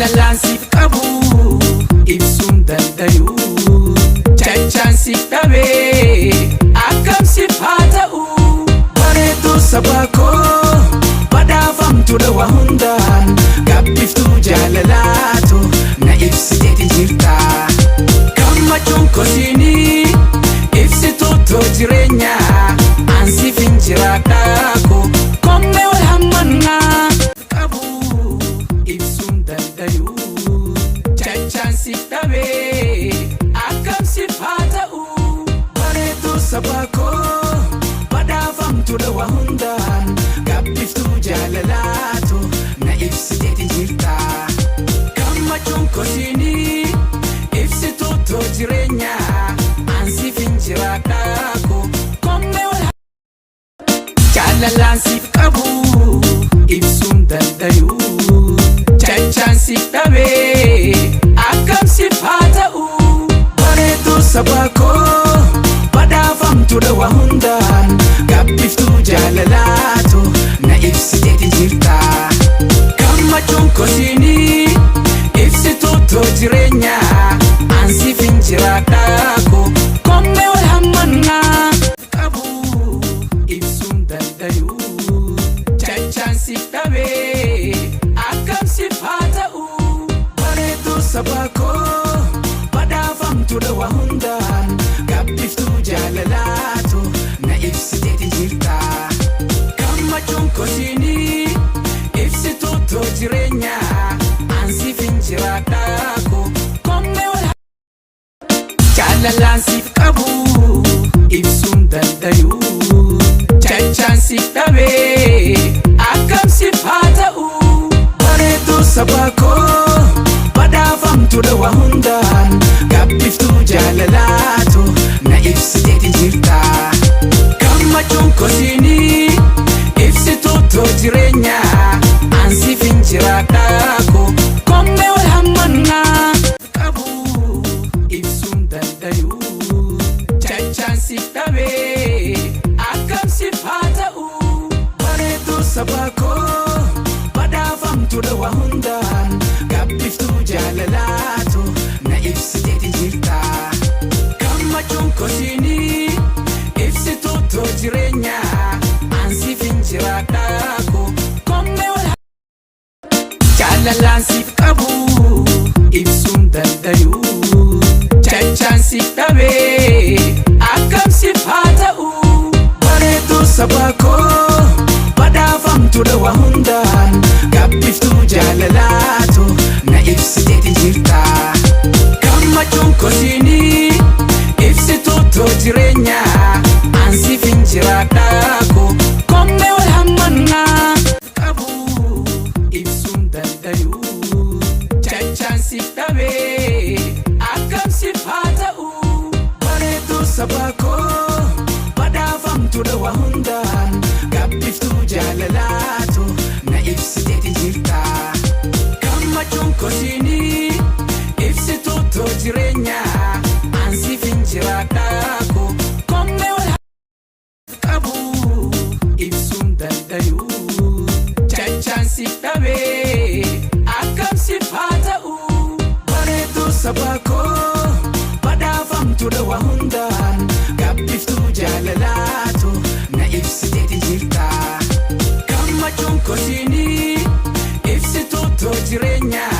Jaalalaan siif qabu ibsuun dandayu. Jechaan siif dhabee akkam siif haa ta'u. Bareedduu saba koo badhaafamtuudha waa hundaan. Gabbiftuu jaalalaatu na ibsiteeti jirta. Gammachuun kosiinii ibsituu too jireenyaa. Ansiif hin jiraadhaa koo kommee wal hammannaa. Qabu ibsuun dandayu. Jechaan siif dhabee akkam siif haa ta'u. Bareedduu saba koo badhaafamtuudha waa hundaan. Gabbiftuu jaalalaatu na ibsiteeti jirta. Gammachuun kosiinii ibsituu too jireenyaa. Ansiif hin jiraadhaa koo kommee wal jaalalaan siif qabu ibsuun dandayu. Jechaan siif dhabee akkam siif haa ta'u. Bareedduu saba koo badhaafamtuudha waa hundaan. Gabbiftuu jaalalaatu na ibsiteeti jirta. Gammachuun kosiinii ibsituu too jireenyaa. Ansiif hin jiraadhaa koo kommee wal hammannaa. Qabu ibsuun dandayu. Jechaan siif dhabee akkam siif haa ta'u. Bareedduu saba koo badhaafamtuudha waa hundaan. Gabbiftuu jaalalaatu na ibsiteeti jirta. Gammachuun kosiinii ibsituu too jireenyaa. Ansiif hin jiraadhaa koo kommee wal jaalalaan siif qabu ibsuun dandayu. Jechaan siif dhabee akkam siif haa ta'u. Bareedduu saba koo badhaafamtuudha waa hundaan. Gabbiftuu jaalalaatu na ibsiteeti jirta. Gammachuun kosiinii ibsituu too jireenyaa. Ansiif hin jiraadhaa koo kommee wal hammannaa. Qabu ibsuun dandayu. Jechaan siif dhabee akkam siif haa ta'u. Bareedduu saba koo badhaafamtuudha waa hundaan. Gabbiftuu jaalalaatu na ibsiteeti jirta. Gammachuun kosiinii ibsituu too jireenyaa. Ansiif hin jiraadhaa koo kommee wal jaalalaan siif qabu ibsuun dandayu. Jechaan siif dhabee akkam siif haa ta'u. Bareedduu saba koo badhaafamtuudha waa hundaan. Gabbiftuu jaalalaatu na ibsiteeti jirta. Gammachuun kosiinii ibsituu too jireenyaa. Ansiif hin jiraadhaa koo kommee wal hammannaa. Qabu ibsuun dandayu. Jechaan siif dhabee akkam siif haa ta'u. Bareedduu saba koo badhaafamtuudha waa hundaan. Gabbiftuu jaalalaatu na ibsiteeti jirta. Gammachuun kosiinii ibsituu too jireenyaa. Ansiif hin jiraadhaa koo kommee wal qabu ibsuun dandayu. Jechaan siif dhabee akkam siif haa ta'u. Bareedduu saba koo badhaafamtuudha waa hundaan. Gabbiftuu jaalalaatu na ibsiteeti jirta. Gammachuun kosiinii ibsituu too jireenyaa.